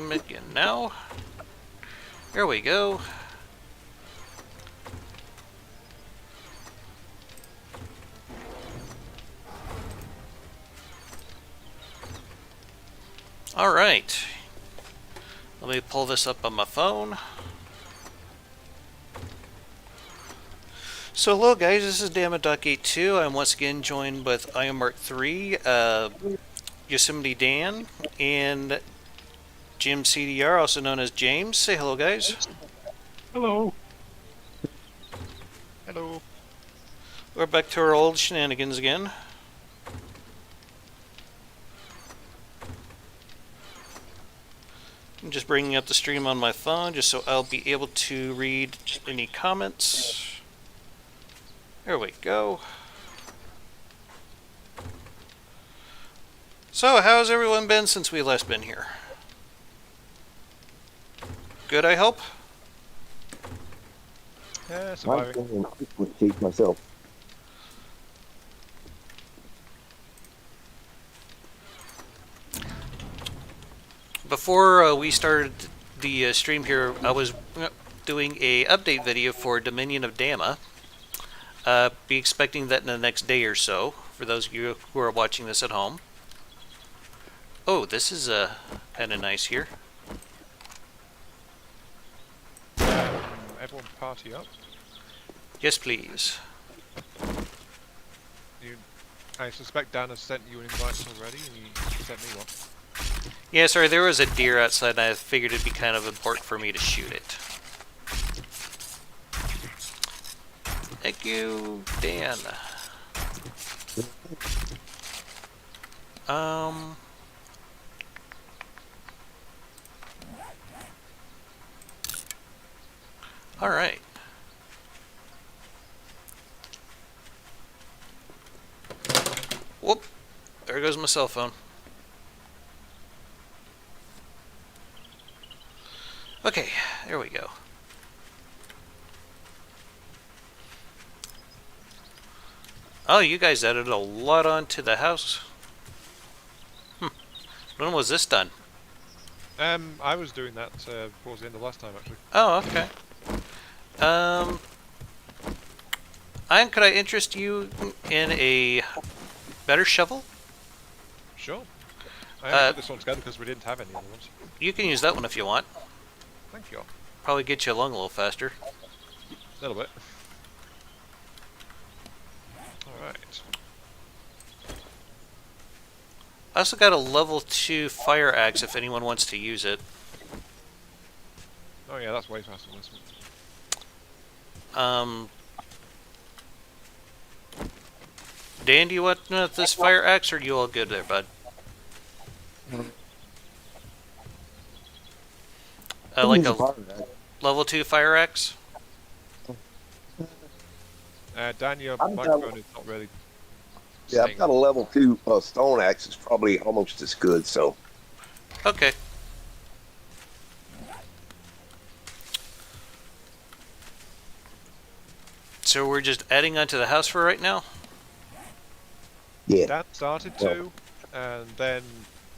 stream again now. There we go. Alright. Let me pull this up on my phone. So hello guys, this is Damas.82. I'm once again joined with Iron Mark 3, Yosemite Dan, and Jim CDR, also known as James. Say hello guys. Hello. Hello. We're back to our old shenanigans again. I'm just bringing up the stream on my phone just so I'll be able to read any comments. There we go. So, how's everyone been since we last been here? Good, I hope? Yeah, I'm surviving. going with Keith myself. Before we started the stream here, I was doing a update video for Dominion of Dama. Be expecting that in the next day or so, for those of you who are watching this at home. Oh, this is kind of nice here. Everyone party up. Yes, please. I suspect Dan has sent you an invite already, and he sent me one. Yeah, sorry, there was a deer outside and I figured it'd be kind of important for me to shoot it. Thank you, Dan. Alright. Whoop. There goes my cell phone. Okay, there we go. Oh, you guys added a lot onto the house. When was this done? I was doing that towards the end of last time, actually. Oh, okay. Ian, could I interest you in a better shovel? Sure. I only put this one together because we didn't have any other ones. You can use that one if you want. Thank you. Probably get you along a little faster. A little bit. Alright. I also got a level 2 fire axe if anyone wants to use it. Oh yeah, that's way faster than this one. Dan, do you want this fire axe, or are you all good there, bud? Like a level 2 fire axe? Dan, your I'm microphone is not really... Yeah, I've staying. got a level 2 stone axe. It's probably almost as good, so. Okay. So we're just adding onto the house for right now? Yeah. Dan started to, and then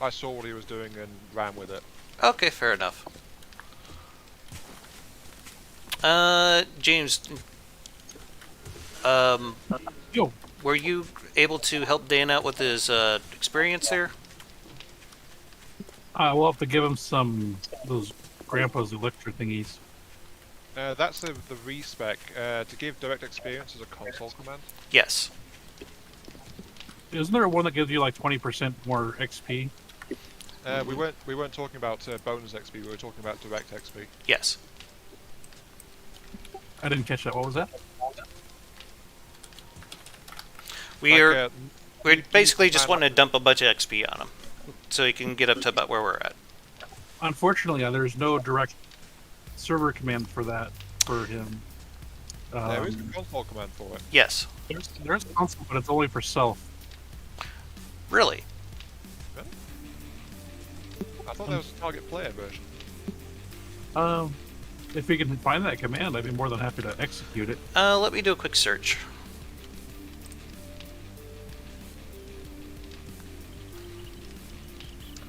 I saw what he was doing and ran with it. Okay, fair enough. James, Yo. were you able to help Dan out with his experience there? We'll have to give him those Grandpa's elixir thingies. That's the respec. To give direct experience as a console command. Yes. Isn't there one that gives you like 20% more XP? We weren't talking about bonus XP. We were talking about direct XP. Yes. I didn't catch that. What was that? We're basically just wanting to dump a bunch of XP on him, so he can get up to about where we're at. Unfortunately, there's no direct server command for that for him. There is a console command for it. Yes. There's a console, but it's only for self. Really? Really? I thought there was a target player version. If we can find that command, I'd be more than happy to execute it. Let me do a quick search.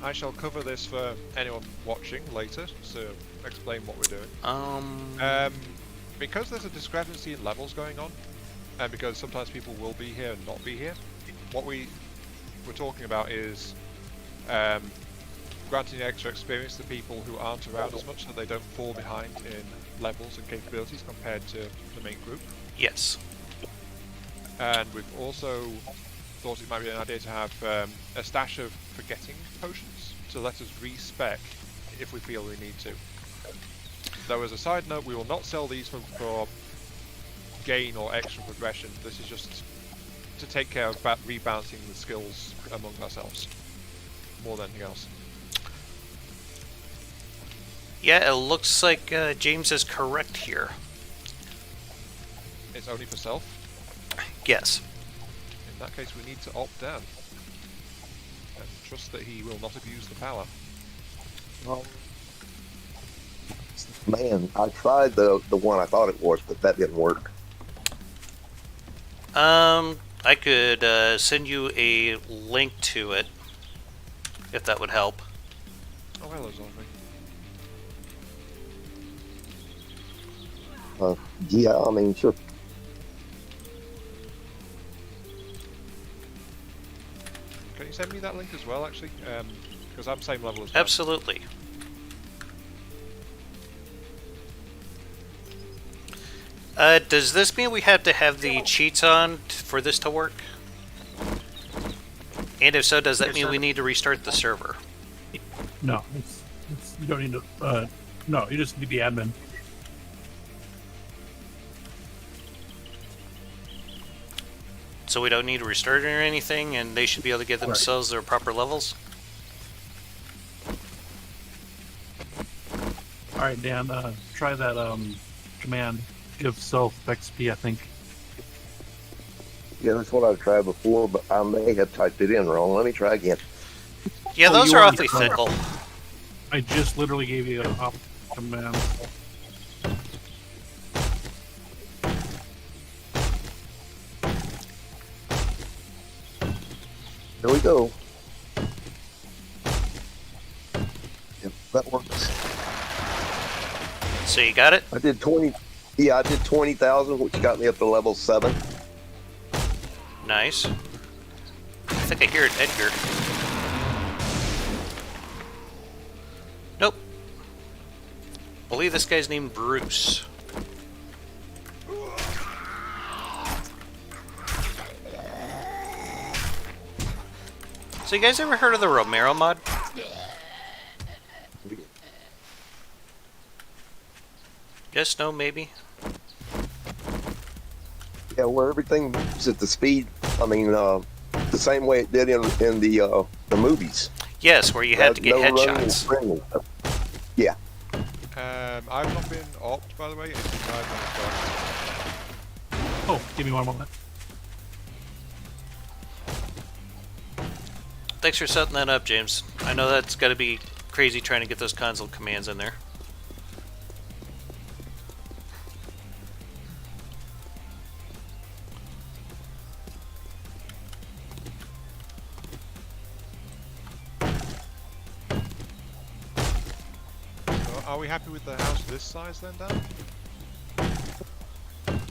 I shall cover this for anyone watching later to explain what we're doing. Because there's a discrepancy in levels going on, and because sometimes people will be here and not be here, what we're talking about is granting extra experience to people who aren't around as much so they don't fall behind in levels and capabilities compared to the main group. Yes. And we've also thought it might be an idea to have a stash of forgetting potions to let us respec if we feel we need to. Though as a side note, we will not sell these for gain or extra progression. This is just to take care of rebalancing the skills among ourselves, more than anything else. Yeah, it looks like James is correct here. It's only for self. Yes. In that case, we need to opt down and trust that he will not abuse the power. Oh. Man, I tried the one I thought it was, but that didn't work. I could send you a link to it, if that would help. Oh, hello, Zombie. Yeah, I mean, sure. Can you send me that link as well, actually? Because I'm same level as well. Absolutely. Does this mean we have to have the cheats on for this to work? And if so, does that mean we need to restart the server? No, you don't need to. No, you just need the admin. So we don't need to restart it or anything, and they should be able to get themselves their proper levels? All right, Dan, try that command. Give self XP, I think. Yeah, that's what I've tried before, but I may have typed it in wrong. Let me try again. Yeah, Oh, those you are already awfully fickle. I just literally gave you an command. Here we go. Yep, that works. So you got it? I did 20. Yeah, I did 20,000, which got me up to level 7. Nice. I think I hear it, Edgar. Nope. Believe this guy's named Bruce. So you guys ever heard of the Romero mod? Yes, no, maybe? Yeah, where everything moves at the speed. I mean, the same way it did in the movies. Yes, where you had to get No running and headshots. sprinting. Yeah. I've not been opt, by the way. It's been 5 minutes back. Oh, give me one moment. Thanks for setting that up, James. I know that's got to be crazy trying to get those console commands in there. So are we happy with the house this size then, Dan?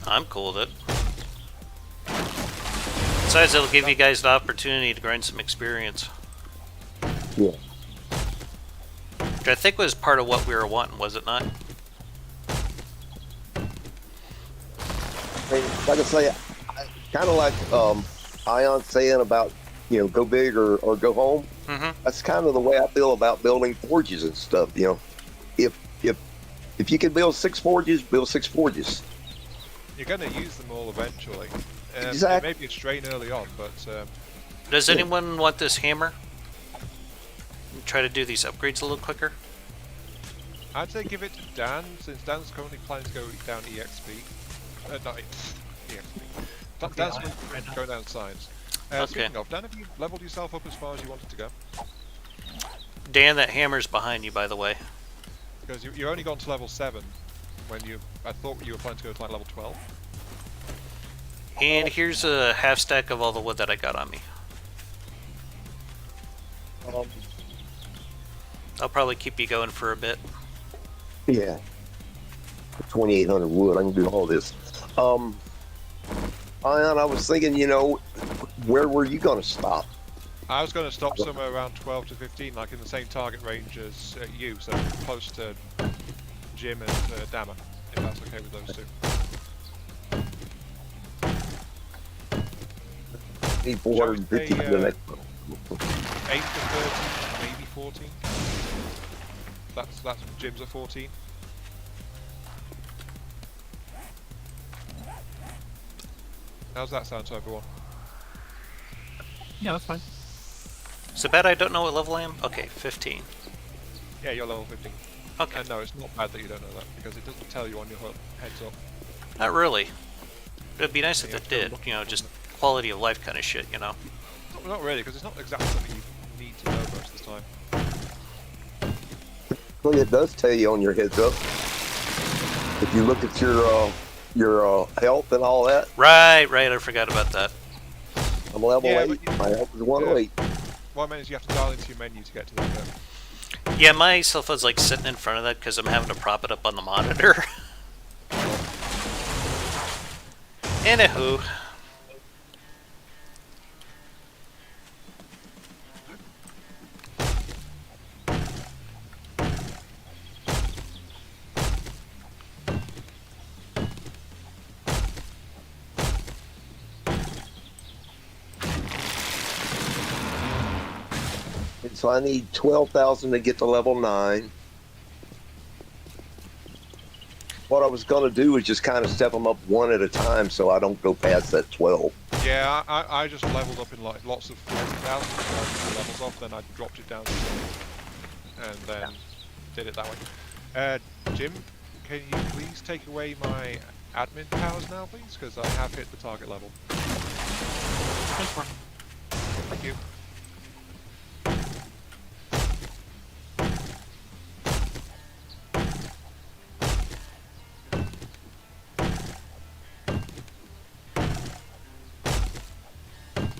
I'm cool with it. Besides, it'll give you guys the opportunity to grind some experience. Yeah. Which I think was part of what we were wanting, was it not? I mean, like I say, kind of like Ion saying about, go big or go home. Mm-hmm. That's kind of the way I feel about building forges and stuff. If you can build 6 forges, build 6 forges. You're going to use them all eventually. Exactly. It may be a strain early on, but Does anyone want this hammer? Try to do these upgrades a little quicker? I'd say give it to Dan, since Dan's currently planning to go down EXP. Not EXP. Dan's going to go down science. Speaking of, Dan, have you leveled yourself up as far as you wanted to go? Dan, that hammer's behind you, by the way. Because you're only gone to level 7, when I thought you were planning to go to like level 12. And here's a half stack of all the wood that I got on me. I'll probably keep you going for a bit. Yeah. 2,800 wood. I can do all this. Ion, I was thinking, where were you going to stop? I was going to stop somewhere around 12 to 15, like in the same target range as you, so close to Jim and Damas, if that's okay with those two. Need 450 for the next one. 8 to 13, maybe 14. That's Jim's at 14. How's that sound to everyone? Yeah, that's fine. Is it bad I don't know what level I am? Okay, 15. Yeah, you're level 15. Okay. And no, it's not bad that you don't know that, because it doesn't tell you on your heads up. Not really. It'd be nice if Yeah, it did. Just quality of life kind of shit, Not really, because it's not exactly something you need to know most of the time. Well, it does tell you on your heads up. If you look at your health and all that. Right, I forgot about that. I'm level Yeah, 8. My health is 108. What I meant is you have to dial into your menu to get to that bit. Yeah, my cell phone's like sitting in front of that because I'm having to prop it up on the monitor. Anywho. And so I need 12,000 to get to level 9. What I was going to do is just kind of step them up one at a time so I don't go past that 12. Yeah, I just leveled up in like lots of 40,000 levels off, then I dropped it down to 20, and then did it that way. Jim, can you please take away my admin powers now, please? Because I have hit the target level. Thank you.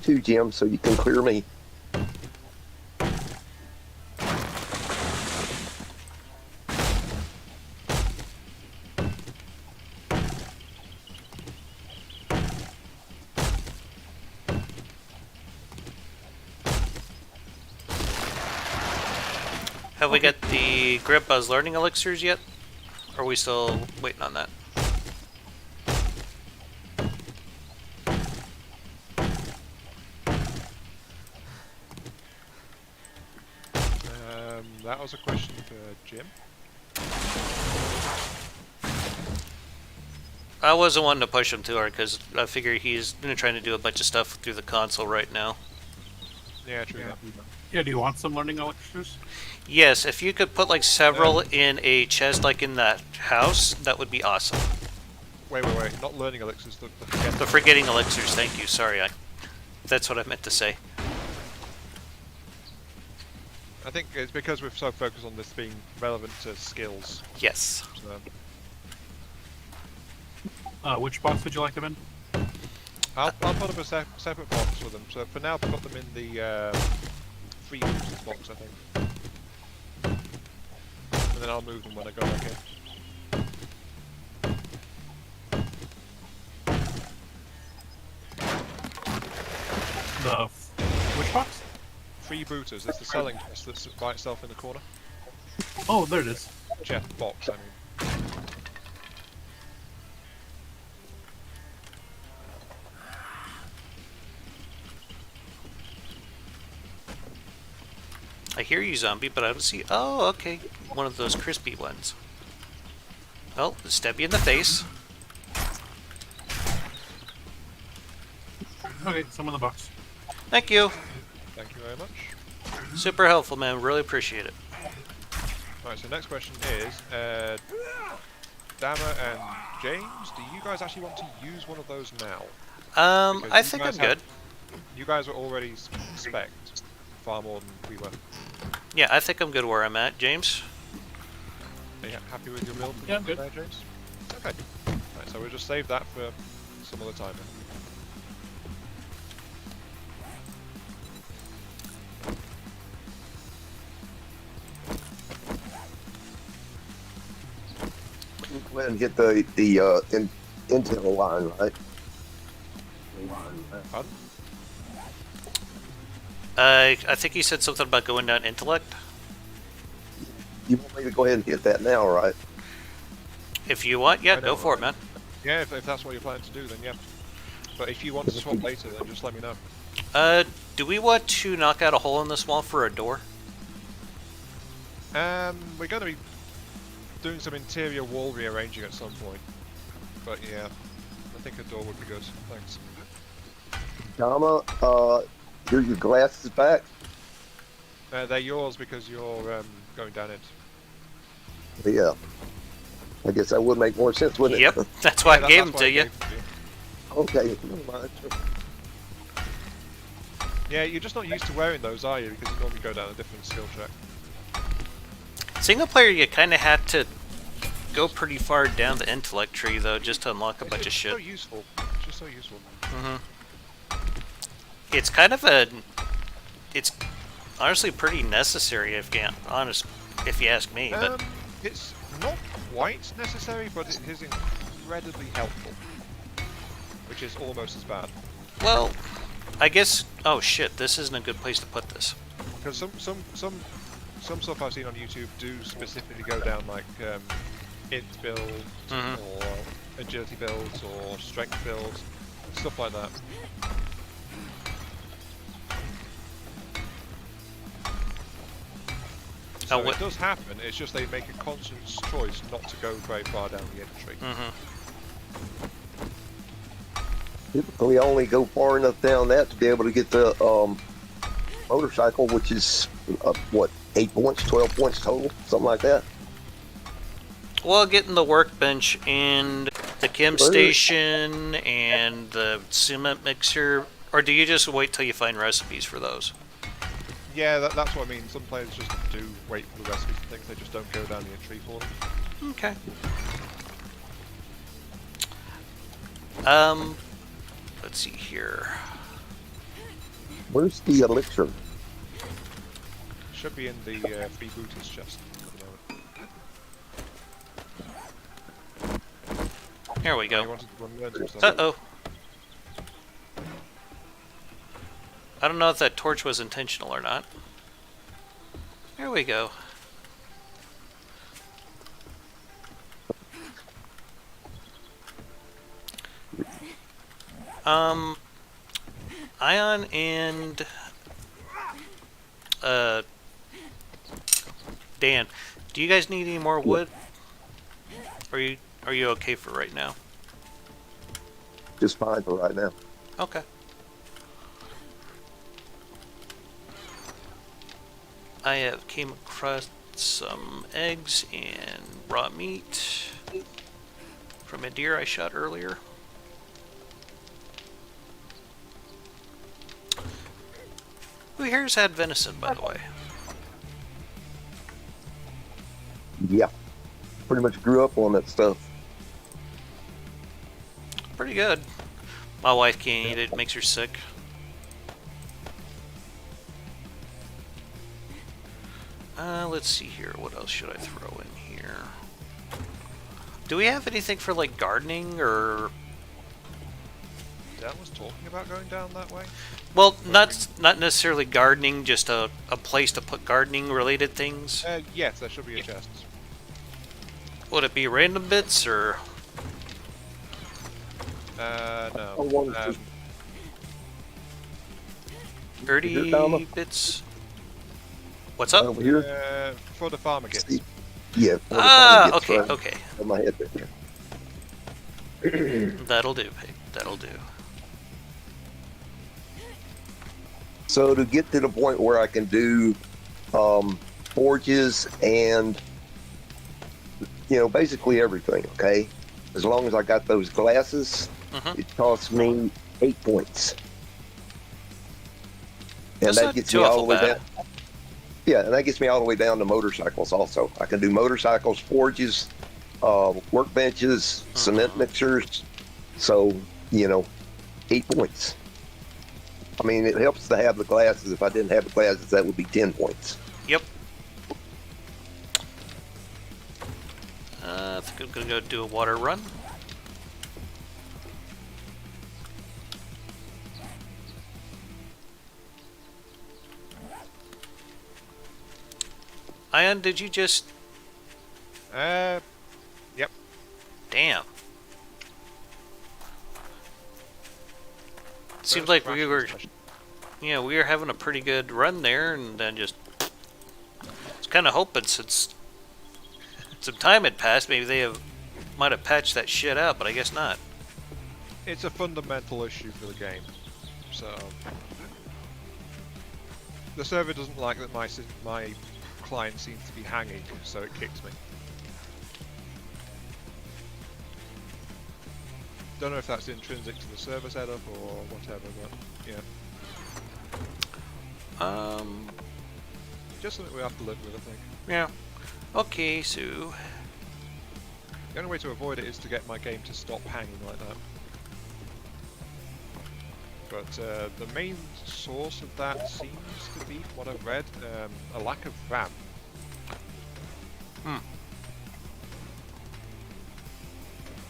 Two, Jim, so you can clear me. Have we got the Grandpa's learning elixirs yet? Or are we still waiting on that? That was a question for Jim. I wasn't wanting to push him too hard because I figure he's trying to do a bunch of stuff through the console right now. Yeah, true. That. Yeah, do you want some learning elixirs? Yes, if you could put like several in a chest like in that house, that would be awesome. Wait. Not learning elixirs, the The forgetting elixirs, thank you. Sorry, that's what I meant to say. I think it's because we're so focused on this being relevant to skills. Yes. So, Which box would you like them in? I'll put up a separate box for them. So for now, put them in the free boosters box, I think. And then I'll move them when I go back in. Which box? Freebooters, it's the selling chest that's by itself in the corner. Oh, there it is. Chest box, I mean. I hear you, zombie, but I don't see. Oh, okay. One of those crispy ones. Well, stab you in the face. Okay, some in the box. Thank you. Thank you very much. Super helpful, man. Really appreciate it. Alright, so next question is, Dama and James, do you guys actually want to use one of those now? Because I think I'm good. You guys were already spec'd far more than we were. Yeah, I think I'm good where I'm at, James. Are you happy with your build? Yeah, I'm good. There, James? Okay. Right, so we'll just save that for some other time then. Go ahead and hit the intel line, right? Pardon? I think he said something about going down intellect. You want me to go ahead and hit that now, right? If you want, yeah, I know, go for it, man. Yeah, if that's what you're planning to do, then yeah. But if you want to swap later, then just let me know. Do we want to knock out a hole in this wall for a door? We're going to be doing some interior wall rearranging at some point. But yeah, I think a door would be good. Thanks. Dama, here's your glasses back. They're yours because you're going down it. Yeah. I guess that would make more sense, wouldn't Yep, it? that's why I gave them that's why to I you. gave them Okay, never mind. Yeah, you're just not used to wearing those, are you? Because you normally go down a different skill check. Single player, you kind of had to go pretty far down the intellect tree, though, just to unlock a bunch of It's shit. so useful. It's just so useful. It's kind of it's honestly pretty necessary if you ask me. But It's not quite necessary, but it is incredibly helpful. Which is almost as bad. well, I guess. Oh shit! This isn't a good place to put this. Because some stuff I've seen on YouTube do specifically go down like int builds or agility builds or strength builds, stuff like that. So it does happen, it's just they make a conscious choice not to go very far down the entry. Typically only go far enough down that to be able to get the motorcycle, which is, what, 8 points, 12 points total? Something like that? Well, getting the workbench and the chem station and the cement mixer, or do you just wait till you find recipes for those? Yeah, that's what I mean. Some players just do wait for the recipes and things, they just don't go down the entry for them. Okay. Let's see here. Where's the elixir? Should be in the freebooters chest at the moment. Here we You go. wanted to learn some stuff. Uh-oh. I don't know if that torch was intentional or not. There we go. Ion and Dan, do you guys need any more wood? Or are you okay for right now? Just fine for right now. Okay. I have came across some eggs and raw meat from a deer I shot earlier. Who here's had venison, by the way? Yeah. Pretty much grew up on that stuff. Pretty good. My wife can't eat it, makes her sick. Let's see here. What else should I throw in here? Do we have anything for like gardening or? Dan was talking about going down that way. Well, not necessarily gardening, just a place to put gardening related things. Yes, there should be a chest. Would it be random bits or? No. Dirty bits? What's up? Over here? For the farmer gets. Yeah. Okay, okay. On my head there. That'll do, pig. That'll do. So to get to the point where I can do forges and, basically everything, okay? As long as I got those glasses, it costs me 8 points. And That's that not gets too me all awful the way bad. down. Yeah, and that gets me all the way down to motorcycles also. I can do motorcycles, forges, workbenches, cement mixers. So, 8 points. I mean, it helps to have the glasses. If I didn't have the glasses, that would be 10 points. Yep. I think I'm gonna go do a water run. Ian, did you just... Yep. Damn. Seemed First like crash we in were... this mission. Yeah, we were having a pretty good run there, and then just... I was kind of hoping since some time had passed, maybe they might have patched that shit out, but I guess not. It's a fundamental issue for the game. So the server doesn't like that my client seems to be hanging, so it kicks me. Don't know if that's intrinsic to the server setup or whatever, but yeah. Just something we have to live with, I think. Yeah. Okay, so... The only way to avoid it is to get my game to stop hanging like that. But the main source of that seems to be, from what I've read, a lack of RAM.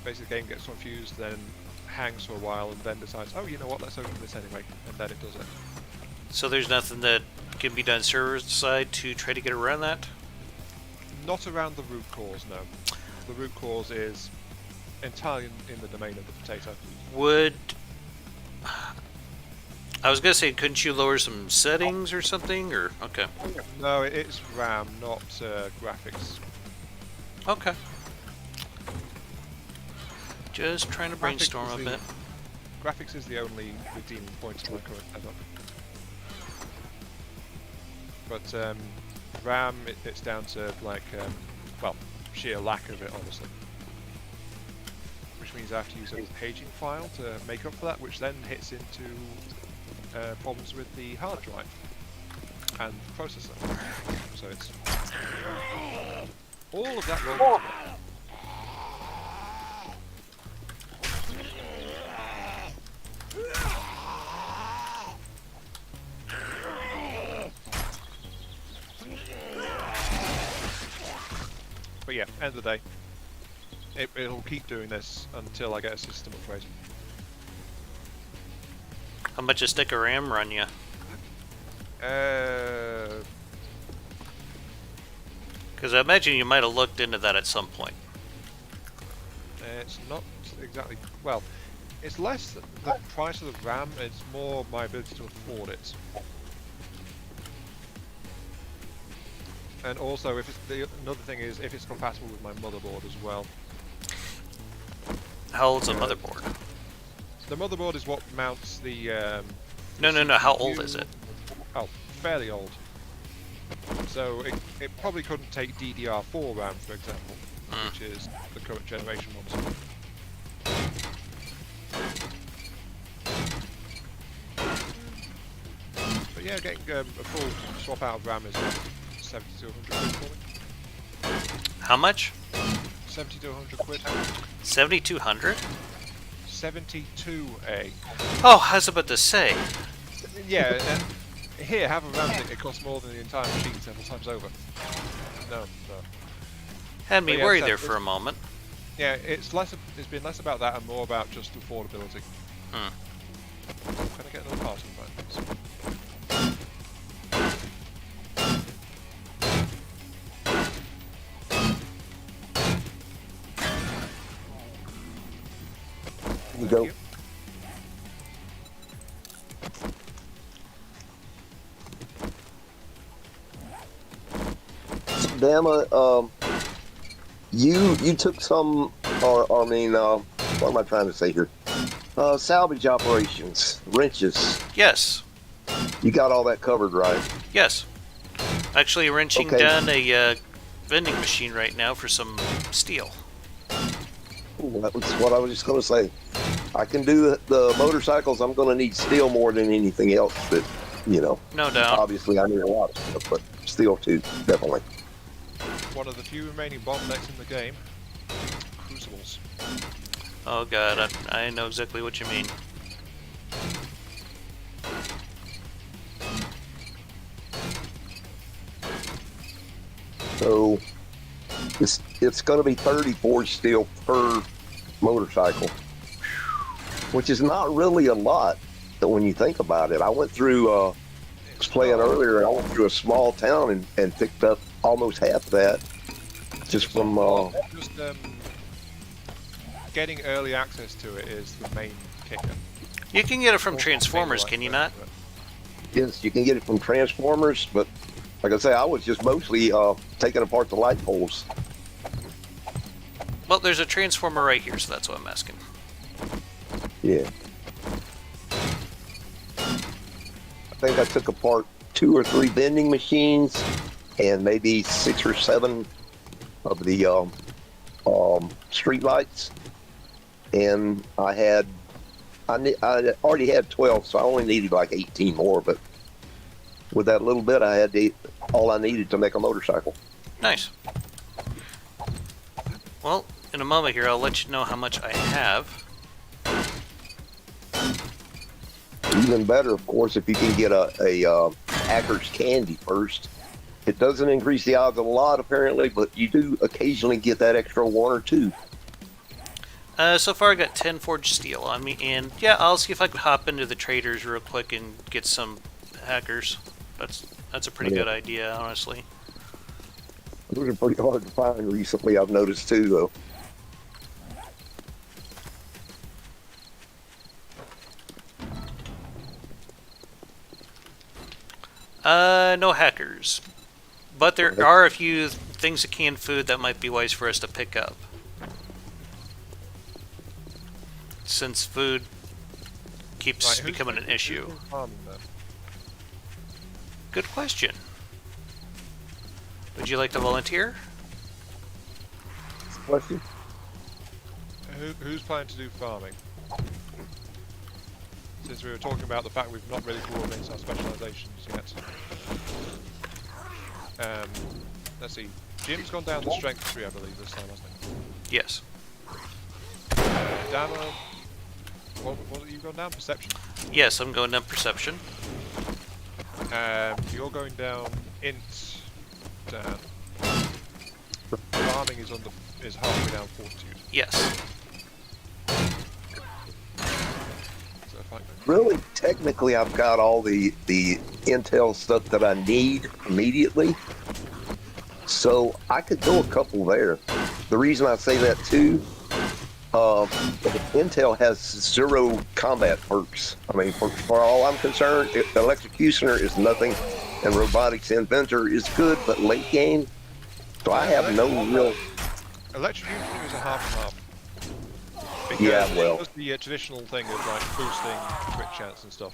Basically, the game gets confused, then hangs for a while, and then decides, oh, you know what, let's open this anyway, and then it does it. So there's nothing that can be done server side to try to get around that? Not around the root cause, no. The root cause is entirely in the domain of the potato. Would... I was gonna say, couldn't you lower some settings or something, or... Okay. No, it's RAM, not graphics. Okay. Just trying to brainstorm a bit. Graphics is the only redeeming point of my current setup. But RAM, it's down to like, well, sheer lack of it, honestly. Which means I have to use a paging file to make up for that, which then hits into problems with the hard drive and the processor. So it's all of that rolled into it. But yeah, end of the day, it'll keep doing this until I get a system upgrade. How much a stick of RAM run you? Because I imagine you might have looked into that at some point. It's not exactly, well, it's less the price of the RAM, it's more my ability to afford it. And also, if it's another thing is if it's compatible with my motherboard as well. How old's a motherboard? The motherboard is what mounts the. No. How CPU. old is it? Oh, fairly old. So it probably couldn't take DDR4 RAM, for example, which is the current generation ones. But yeah, getting a full swap out of RAM is 7,200 quid for me. How much? 7,200 quid. 7,200? 72A. Oh, I was about to say. Yeah, and here, have a RAM stick, it costs more than the entire machine several times over. No. Had me But yeah, worried so there for a moment. Yeah, it's been less about that and more about just affordability. Hmm. Can I get another part in mind, please? You go. you. Dama, you took some, or I mean, what am I trying to say here? Salvage operations, wrenches. Yes. You got all that covered, right? Yes. Actually wrenching Okay. down a vending machine right now for some steel. Ooh, that was what I was just going to say. I can do the motorcycles. I'm going to need steel more than anything else. But No doubt. obviously I need a lot of stuff, but steel too, definitely. One of the few remaining bottlenecks in the game. Crucibles. Oh god, I know exactly what you mean. So this it's going to be 30 forge steel per motorcycle, which is not really a lot. But when you think about it, I went through. I was playing earlier, and I went through a small town and picked up almost half that just from. Just getting early access to it is the main kicker. You can get it from Transformers, can you not? Yes, you can get it from Transformers, but like I say, I was just mostly taking apart the light poles. Well, there's a Transformer right here, so that's what I'm asking. Yeah. I think I took apart 2 or 3 vending machines and maybe 6 or 7 of the street lights. And I already had 12, so I only needed like 18 more. But with that little bit, I had all I needed to make a motorcycle. Nice. Well, in a moment here, I'll let you know how much I have. Even better, of course, if you can get a hacker's candy first. It doesn't increase the odds a lot, apparently, but you do occasionally get that extra 1 or 2. So far I got 10 forged steel on me, and yeah, I'll see if I can hop into the traders real quick and get some hackers. That's a pretty good idea, honestly. Those are pretty hard to find recently, I've noticed too, though. No hackers. But there are a few things of canned food that might be wise for us to pick up. Since food keeps becoming an issue. Good question. Would you like to volunteer? Question? Who's planning to do farming? Since we were talking about the fact we've not really coordinated our specializations yet. Let's see. Jim's gone down the strength tree, I believe, this time, hasn't he? Yes. Dama, what have you gone down? Perception? Yes, I'm going down perception. You're going down int. Dan. Farming is halfway down fortitude. Yes. So if I Really, technically, I've got all the intel stuff that I need immediately. So I could go a couple there. The reason I say that too, Intel has 0 combat perks. I mean, for all I'm concerned, Electrocutioner is nothing, and Robotics Inventor is good, but late game, so I have no real. Electrocutioner is a half and half. Because Yeah, well. it was the traditional thing of like boosting crit chance and stuff,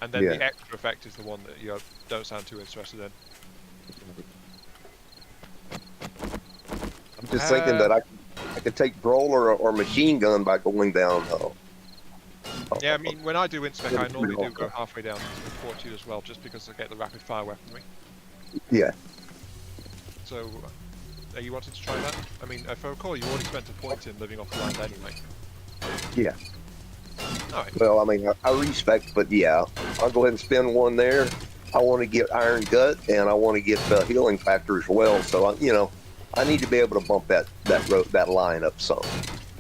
and then Yeah. the extra effect is the one that you don't sound too interested in. I'm just thinking that I could take Brawler or Machine Gun by going down. Yeah, I mean, when I do Inspec, I normally do go halfway down to Fortitude as well, just because I get the rapid fire weaponry. Yeah. So, are you wanting to try that? I mean, if I recall, you already spent a point in living off the land anyway. Yeah. Alright. Well, I mean, I respect, but yeah, I'll go ahead and spend 1 there. I want to get Iron Gut, and I want to get Healing Factor as well. So, I need to be able to bump that line up some.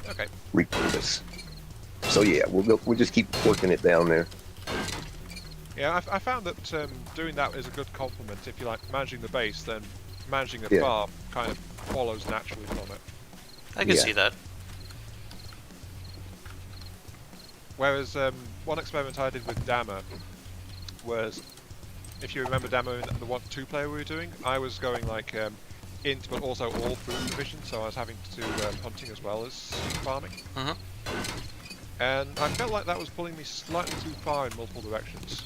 Okay. Repurpose. So yeah, we'll just keep working it down there. Yeah, I found that doing that is a good complement. If you like managing the base, then managing a Yeah. farm kind of follows naturally from it. I can Yeah. see that. Whereas one experiment I did with Dama was, if you remember Dama in the 1-2 player we were doing, I was going like int but also all food provision, so I was having to do hunting as well as farming. Mhm. And I felt like that was pulling me slightly too far in multiple directions,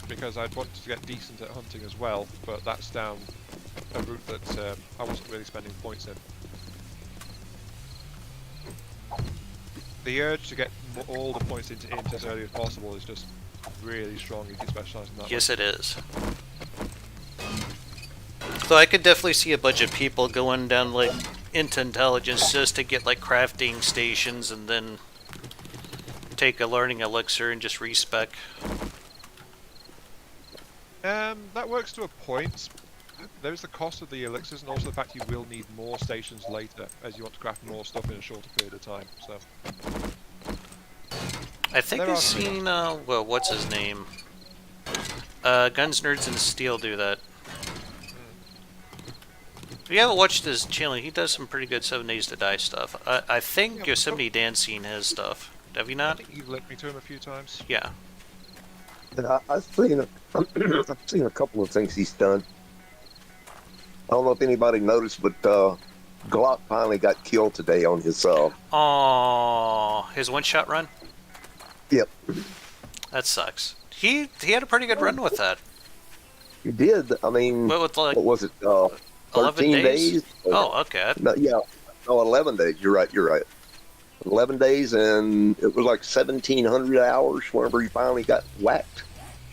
because I'd wanted to get decent at hunting as well, but that's down a route that I wasn't really spending points in. The urge to get all the points into int as early as possible is just really strong if you specialise in that. Yes, it is. So I could definitely see a bunch of people going down like into intelligence just to get like crafting stations and then take a learning elixir and just respec. That works to a point. there is the cost of the elixirs, and also the fact you will need more stations later, as you want to craft more stuff in a shorter period of time. So I think there I've are trade-offs. seen, well, what's his name? Guns, Nerds, and Steel do that. If you haven't watched his channel, he does some pretty good 7 Days to Die stuff. I think Yeah, Yosemite Dancing has stuff. Have you I not? think you've linked me to him a few times. Yeah. And I've seen I've seen a couple of things he's done. I don't know if anybody noticed, but Glock finally got killed today on his. Aww, his one-shot run? Yep, That sucks. He had a pretty good run with that. he did. I mean, What with like what was it? 11 13 days? days? Oh, okay. No, yeah, no, 11 days. You're right. You're right. 11 days, and it was like 1,700 hours whenever he finally got whacked.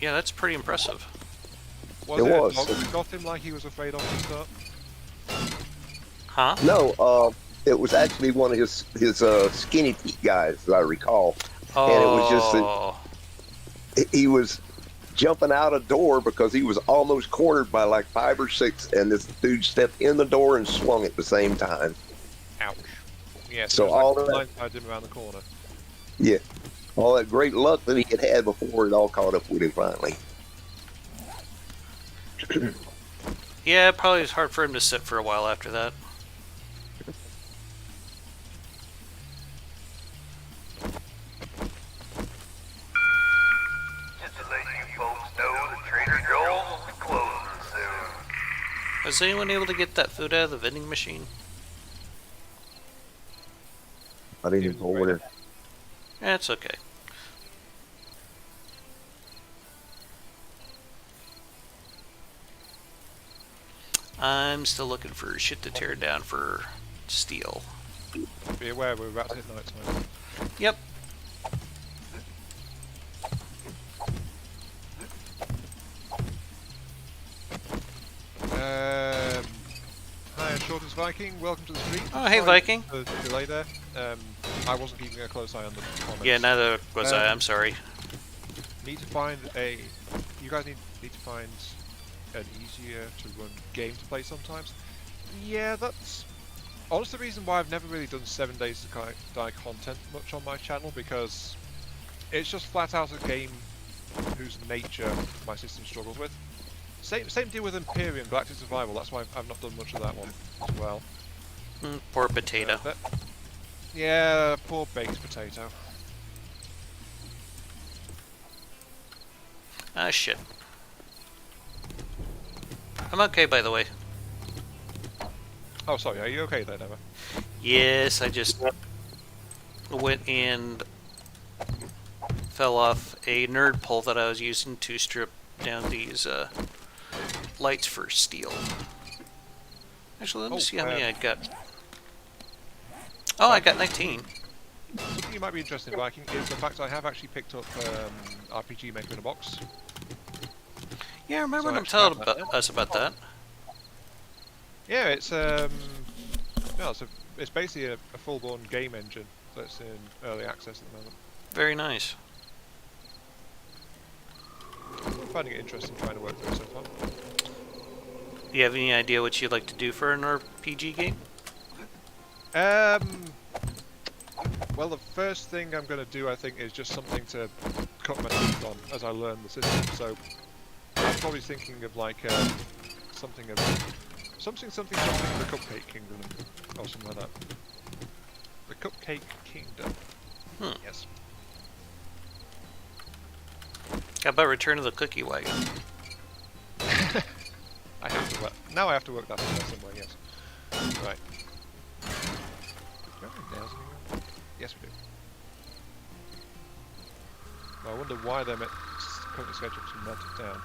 Yeah, that's pretty impressive. Was It it was. a dog that got him like he was afraid of to start? Huh? No, it was actually one of his skinny Pete guys, as I recall. Oh. And it was just that he was jumping out a door because he was almost cornered by like 5 or 6, and this dude stepped in the door and swung at the same time. Ouch. Yeah, So so all like that- blindsided him around the corner. Yeah, all that great luck that he had before it all caught up with him finally. Yeah, probably was hard for him to sit for a while after that. Just to let you folks know, the Trader Joel's will be closing soon. Was anyone able to get that food out of the vending machine? I didn't even know where. Yeah, it's okay. I'm still looking for shit to tear down for steel. Be aware we're about to hit night time. Yep. Hi, Shortest Viking. Welcome to the stream. Oh, hey, Sorry Viking. for the delay there. I wasn't keeping a close eye on the comments. Yeah, neither was I. I'm sorry. Need to find a. You guys need to find an easier to run game to play sometimes. Yeah, that's honestly the reason why I've never really done 7 Days to Die content much on my channel, because it's just flat out a game whose nature my system struggles with. Same deal with Imperium Galactic Survival. That's why I've not done much of that one as well. Poor potato. Yeah, poor baked potato. Ah, shit. I'm okay, by the way. Oh, sorry. Are you okay there, Emma? Yes, I just went and fell off a nerd pole that I was using to strip down these lights for steel. Actually, let me see how many I got. Oh, I got 19. Something you might be interested in, Viking, is the fact I have actually picked up RPG Maker in a box. Yeah, I remember So them I telling actually have that. us about that. Yeah, it's it's basically a full-blown game engine that's in early access at the moment. Very nice. I'm finding it interesting trying to work through it so far. Do you have any idea what you'd like to do for an RPG game? Well, the first thing I'm going to do, I think, is just something to cut my teeth on as I learn the system. So I'm probably thinking of like something the Cupcake Kingdom or something like that. The Cupcake Kingdom. Yes. How about Return of the Cookie Wagon? I have to work. Now I have to work that in there somewhere. Yes. Right. Do we have any nails anywhere? Yes, we do. I wonder why they're currently scheduled to melt it down.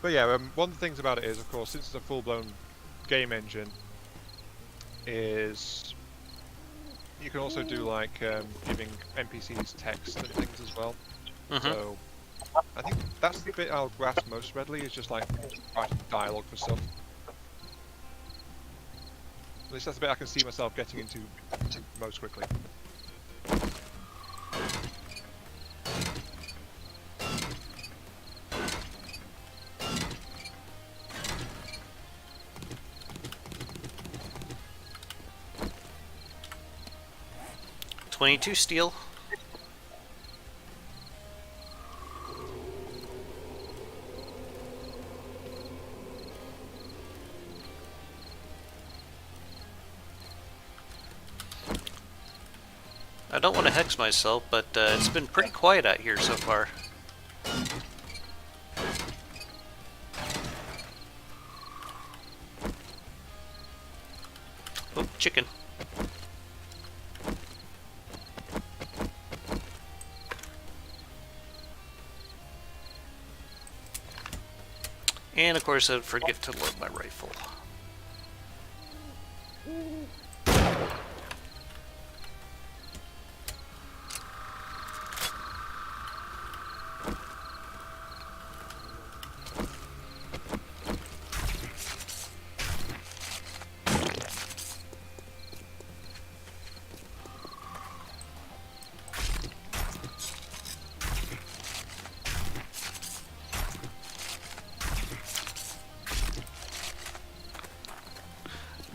But yeah, one of the things about it is, of course, since it's a full-blown game engine, is you can also do like giving NPCs text and things as well. So I think that's the bit I'll grasp most readily, is just like writing dialogue for stuff. At least that's the bit I can see myself getting into most quickly. 22 steel. I don't want to hex myself, but it's been pretty quiet out here so far. Oh, chicken. And of course I'd forget to load my rifle.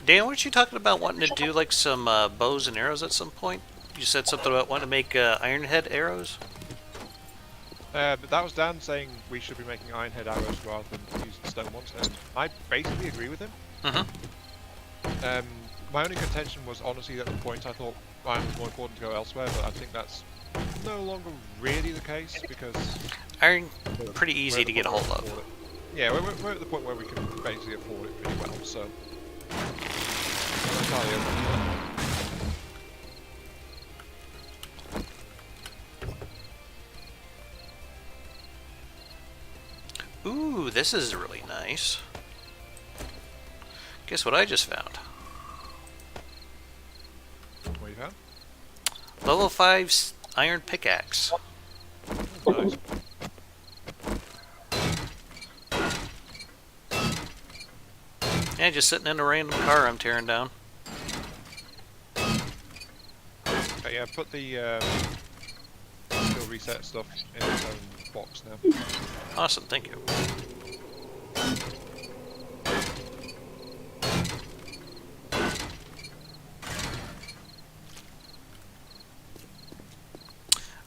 Dan, weren't you talking about wanting to do like some bows and arrows at some point? You said something about wanting to make iron head arrows? But that was Dan saying we should be making iron head arrows rather than using stone ones, and I basically agree with him. Mm-hmm. My only contention was honestly at the point I thought iron was more important to go elsewhere, but I think that's no longer really the case because Iron, we're- pretty we're easy at to the get a point hold where we can of. afford it. Yeah, we're at the point where we can basically afford it pretty well, so. That's how it Ooh, this is really nice. Guess what I just found? is. What you found? Level 5 iron pickaxe. Nice. Yeah, just sitting in a random car I'm tearing down. Okay, yeah, put the skill reset stuff in its own box now. Awesome, thank you.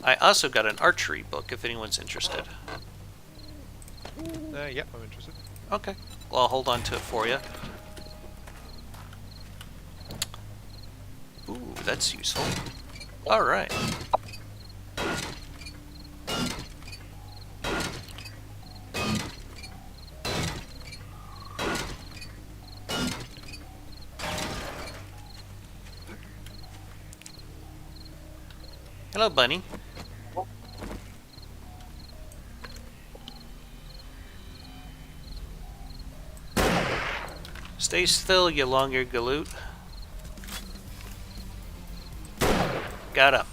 I also got an archery book if anyone's interested. Yep, I'm interested. Okay, well I'll hold on to it for you. Ooh, that's useful. Alright. Hello, bunny. Stay still, you long-eared galoot. Got him.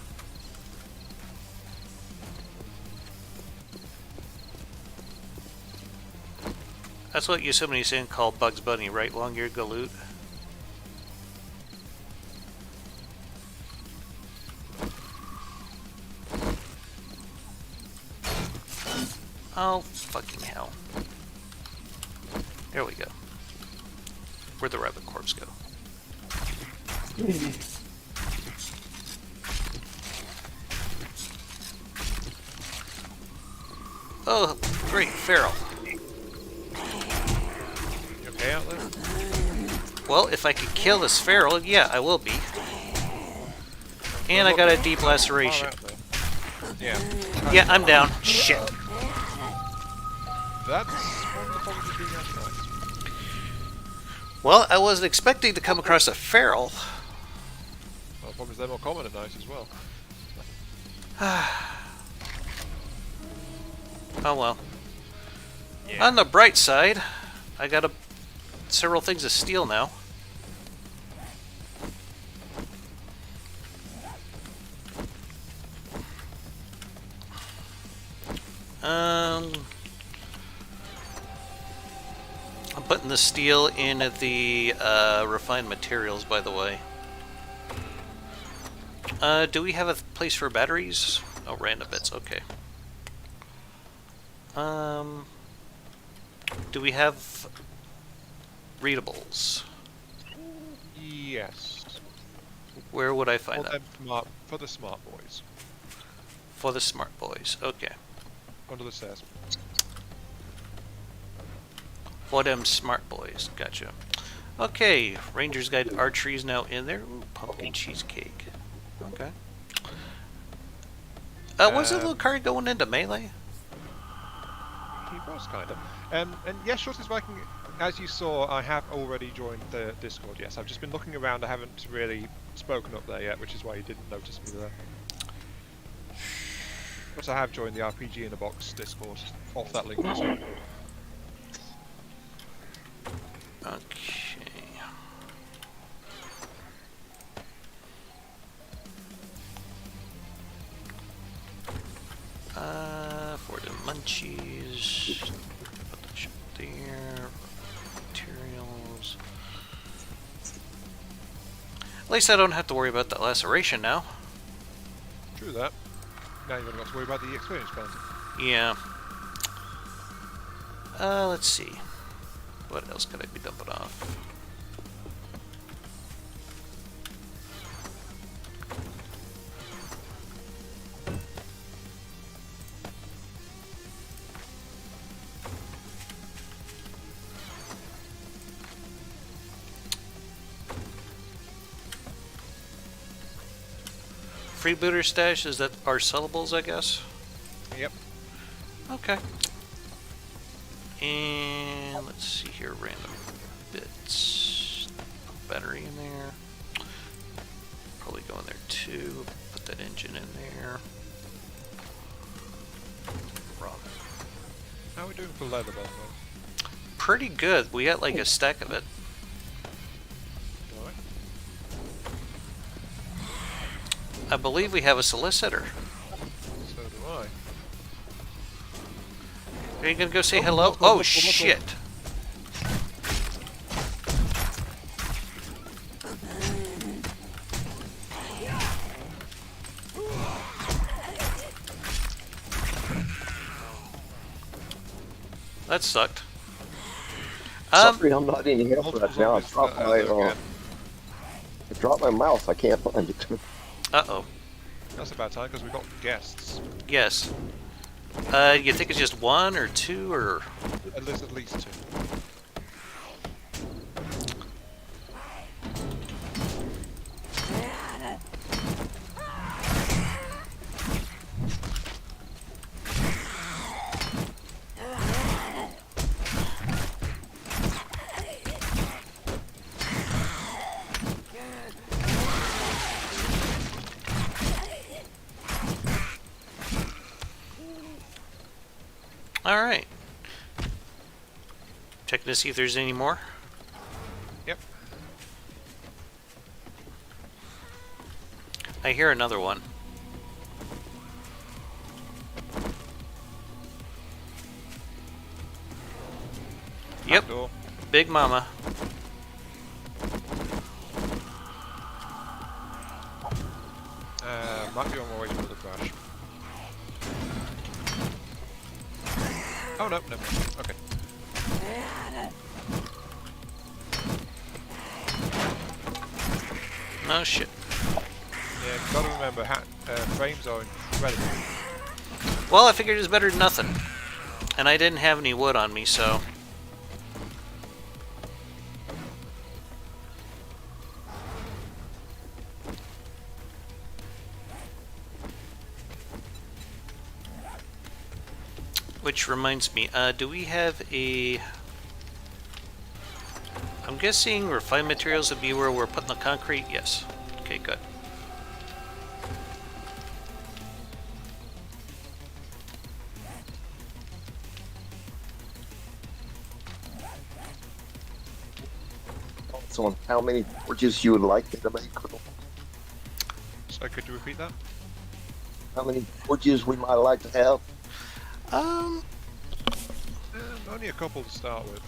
That's what Yosemite Sam called Bugs Bunny, right? Long-eared galoot. Oh, fucking hell. There we go. Where'd the rabbit corpse go? Oh, great, feral. You okay out there? Well, if I could kill this feral, yeah, I will be. And I got a deep laceration. Far out there. Yeah. Yeah, I'm down. Shit. That's one of the problems with being outside. Well, I wasn't expecting to come across a feral. Well, the problem is they're more common at night as well. Oh well. Yeah. On the bright side, I got several things of steel now. I'm putting the steel in the refined materials, by the way. Do we have a place for batteries? Oh, random bits. Okay. Do we have readables? Yes. Where would I find that? For the smart boys. For the smart boys. Okay. Under the stairs. For them smart boys. Gotcha. Okay. Ranger's Guide to Archery is now in there. Ooh, pumpkin cheesecake. Okay. Was the little card going into melee? He was kind of. And yes, Shorty's Viking, as you saw, I have already joined the Discord. Yes, I've just been looking around. I haven't really spoken up there yet, which is why you didn't notice me there. But I have joined the RPG in a Box Discord off that link. So. Okay. For the munchies, put that shit there. Materials. At least I don't have to worry about that laceration now. True that. Now you've only got to worry about the experience penalty. Yeah. Let's see. What else could I be dumping off? Freebooter stash, is that our sellables, I guess? Yep. Okay. And let's see here, random bits. Battery in there. Probably go in there too. Put that engine in there. Wrong. How are we doing for leather, by the way? Pretty good. We got like a stack of it. Alright. I believe we have a solicitor. So do I. Are you gonna go say hello? look, Oh look. shit! That sucked. Sorry, I'm not in here Multiple right now. I zombies, dropped my mouse. I can't find it. Uh-oh. That's about time because we've got guests. Yes. You think it's just one or two or... At least two. Alright. Checking to see if there's any more. Yep. I hear another one. Yep, Door. Big Mama. Might be on my way to another crash. Oh no, never mind. Okay. Oh shit. Yeah, gotta remember, frames are incredible. Well, I figured it was better than nothing. And I didn't have any wood on me, so... Which reminds me, do we have a... I'm guessing refined materials would be where we're putting the concrete? Yes. Okay, good. So, on how many forges you would like me to make? So could you repeat that? How many forges we might like to have? Only a couple to start with.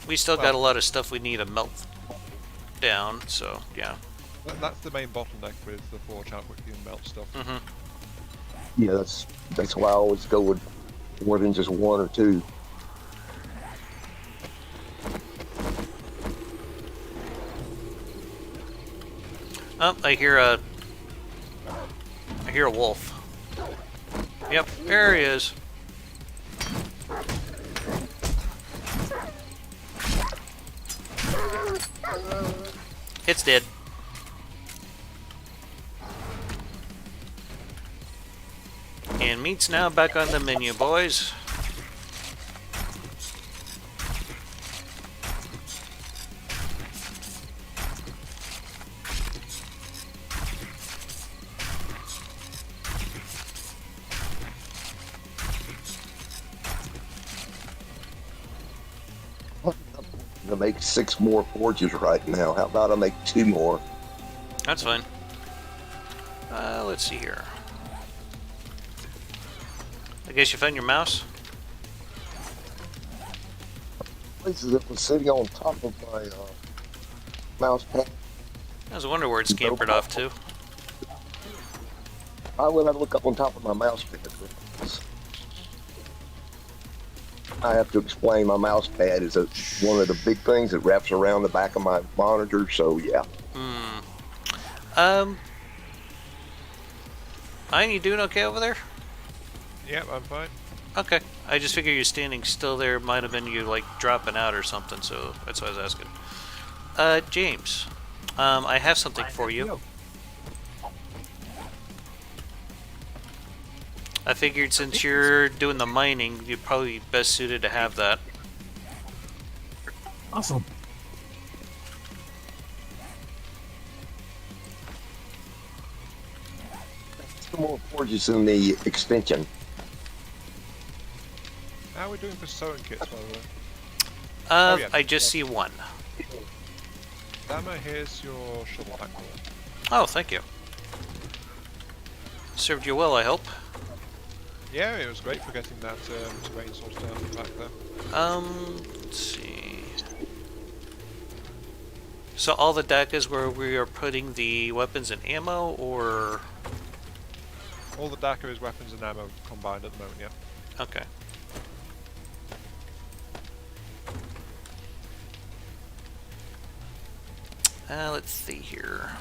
We still got Well- a lot of stuff we need to melt down, so yeah. That's the main bottleneck with the forge, how quickly you melt stuff. Mm-hmm. Yeah, that's why I always go with more than just one or two. Oh, I hear a wolf. Yep, there he is. It's dead. And meat's now back on the menu, boys. I'm gonna make 6 more forges right now. How about I make 2 more? That's fine. Let's see here. I guess you found your mouse? Places that was sitting on top of my mouse pad. I was wondering where it scampered off to. I will have to look up on top of my mouse pad. I have to explain my mouse pad is one of the big things that wraps around the back of my monitor, so yeah. Ian, you doing okay over there? Yep, I'm fine. Okay. I just figured you standing still there might have been you like dropping out or something, so that's why I was asking. James, I have something for you. I figured since you're doing the mining, you'd probably be best suited to have that. Awesome. Some more forges in the extension. How are we doing for sewing kits, by the way? Yeah. I just see one. Dama, here's your shovel hack. Oh, thank you. Served you well, I hope. Yeah, it was great for getting that terrain sorted out back there. Let's see. So all the deck is where we are putting the weapons and ammo, or... All the DACA is weapons and ammo combined at the moment, yeah. Okay. Let's see here.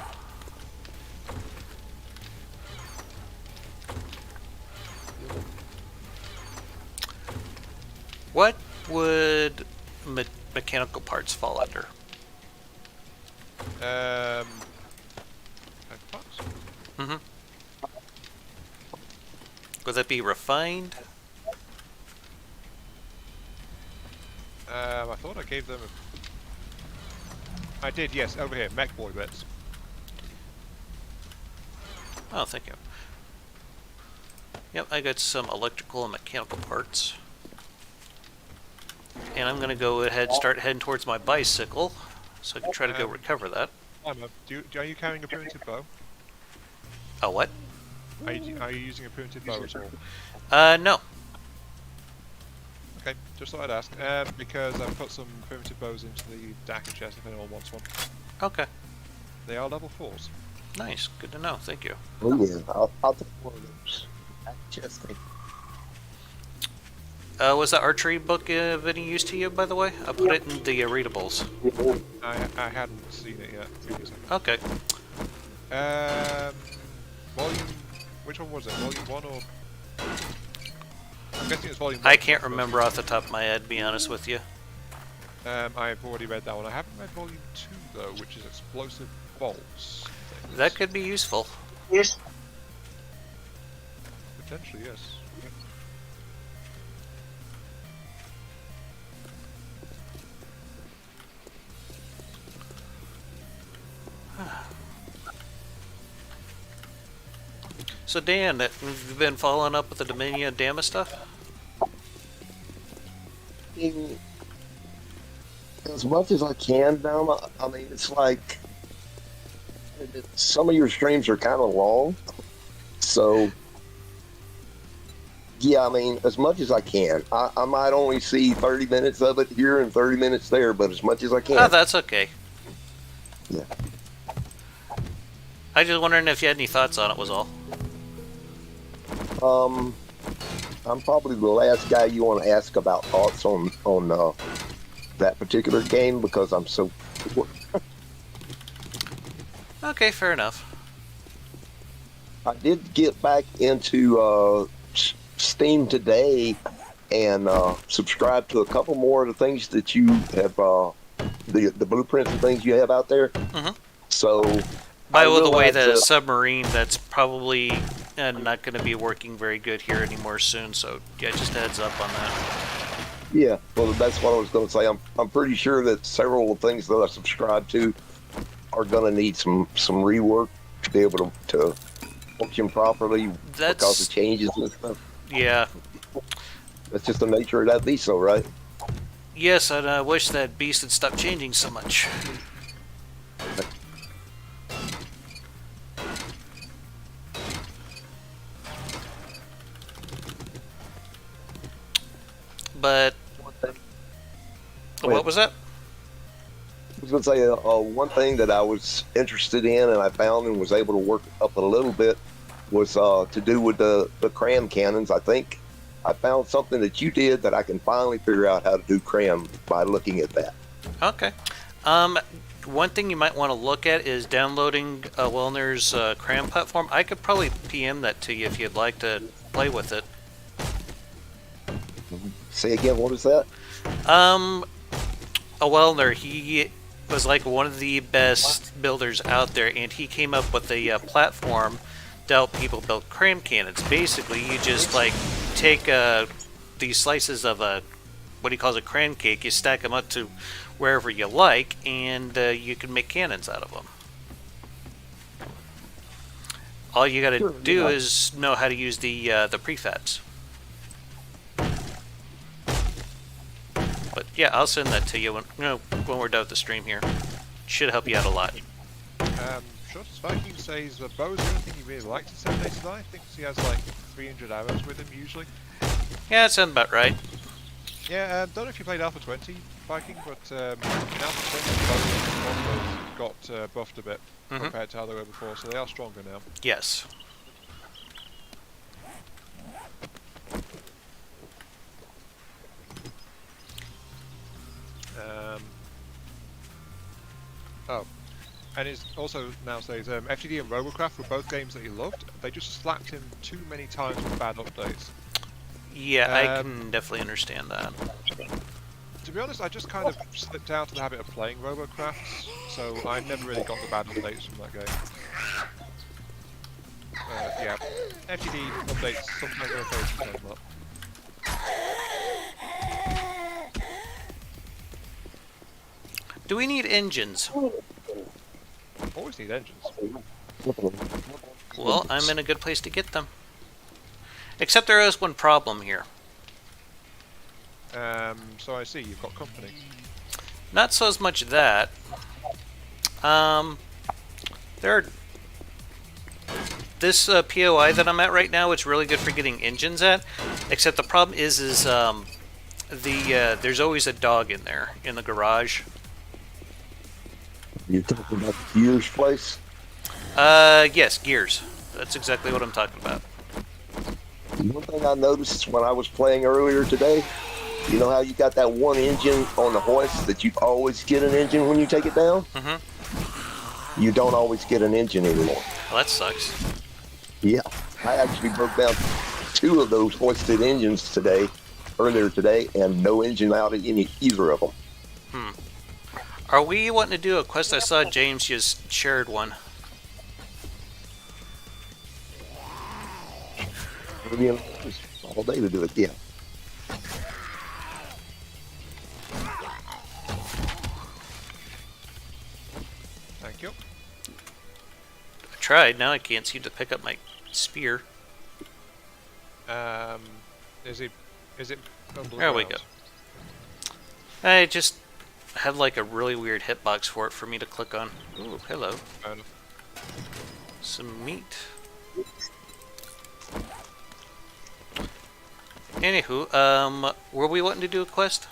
What would mechanical parts fall under? Parts? Mm-hmm. Would that be refined? I thought I gave them I did, yes, over here, mech boy bits. Oh, thank you. Yep, I got some electrical and mechanical parts. And I'm gonna go ahead and start heading towards my bicycle, so I can try to go recover that. Are you carrying a primitive bow? Oh, what? Are you using a primitive bow at all? No. Okay, just thought I'd ask. Because I've put some primitive bows into the DACA chest if anyone wants one. Okay. They are level 4s. Nice. Good to know. Thank you. Oh yeah, I'll take one of those. Just think. Was the archery book of any use to you, by the way? I put it in the readables. I hadn't seen it yet previously. Okay. Volume... Which one was it? Volume 1 or... I'm guessing it's volume 1. I can't remember off the top of my head, to be honest with you. I've already read that one. I haven't read volume 2 though, which is explosive bolts. That could be useful. Yes. Potentially, yes. So Dan, have you been following up with the Dominion of Damas stuff? As much as I can, Dama. I mean, it's like some of your streams are kind of long, so yeah. I mean, as much as I can. I might only see 30 minutes of it here and 30 minutes there, but as much as I can. Oh, that's okay. Yeah. I just wondering if you had any thoughts on it, was all. I'm probably the last guy you want to ask about thoughts on that particular game because I'm so poor. Okay, fair enough. I did get back into Steam today and subscribe to a couple more of the things that you have, the blueprints and things you have out there. Mm-hmm. So By I the way, realized the that- submarine, that's probably not going to be working very good here anymore soon, so yeah, just a heads up on that. Yeah, well, that's what I was going to say. I'm pretty sure that several of the things that I subscribe to are going to need some rework to be able to function properly because of changes and stuff. Yeah. That's just the nature of that beast, though, right? Yes, and I wish that beast had stopped changing so much. But what was that? I was going to say one thing that I was interested in and I found and was able to work up a little bit was to do with the cram cannons. I think I found something that you did that I can finally figure out how to do cram by looking at that. Okay. One thing you might want to look at is downloading Wellner's cram platform. I could probably PM that to you if you'd like to play with it. Say again, what is that? Wellner, he was like one of the best builders out there, and he came up with a platform to help people build cram cannons. Basically, you just like take these slices of what he calls a cram cake, you stack them up to wherever you like, and you can make cannons out of them. All you got to do is know how to use the prefabs. But yeah, I'll send that to you when we're done with the stream here. Should help you out a lot. Short Viking says the bow's the only thing he really likes in 7 Days to Die. I think he has like 300 arrows with him usually. Yeah, that sounds about right. Yeah, don't know if you played Alpha 20 Viking, but in Alpha 20 bows got buffed a bit compared to how they were before, so they are stronger now. Yes. Oh, and it also now says FTD and Robocraft were both games that he loved. They just slapped him too many times with bad updates. Yeah, I can definitely understand that. To be honest, I just kind of slipped out of the habit of playing Robocrafts, so I never really got the bad updates from that game. Yeah, FTD updates sometimes are okay, sometimes not. Do we need engines? Always need engines. Well, I'm in a good place to get them. Except there is one problem here. So I see, you've got company. Not so as much that. This POI that I'm at right now, it's really good for getting engines at. Except the problem is there's always a dog in there in the garage. You're talking about the Gears place? Yes, gears. That's exactly what I'm talking about. One thing I noticed when I was playing earlier today, you know how you got that one engine on the hoist that you always get an engine when you take it down? Mm-hmm. You don't always get an engine anymore. Well, that sucks. Yeah, I actually broke down 2 of those hoisted engines earlier today, and no engine out in either of them. Are we wanting to do a quest? I saw James just shared one. All day to do it, yeah. Thank you. I tried. Now I can't seem to pick up my spear. Is it There we go. I just have like a really weird hitbox for it for me to click on. Ooh, hello. Some meat. Anywho, were we wanting to do a quest?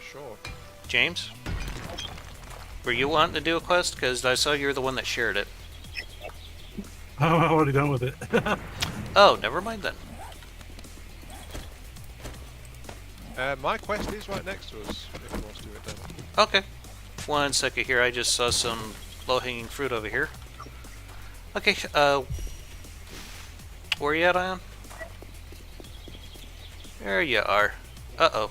Sure. James? Were you wanting to do a quest? Because I saw you were the one that shared it. I'm already done with it. Oh, never mind then. My quest is right next to us, if you want to do it, Dama. Okay. 1 second here. I just saw some low-hanging fruit over here. Okay. Where you at, Ion? There you are. Uh-oh.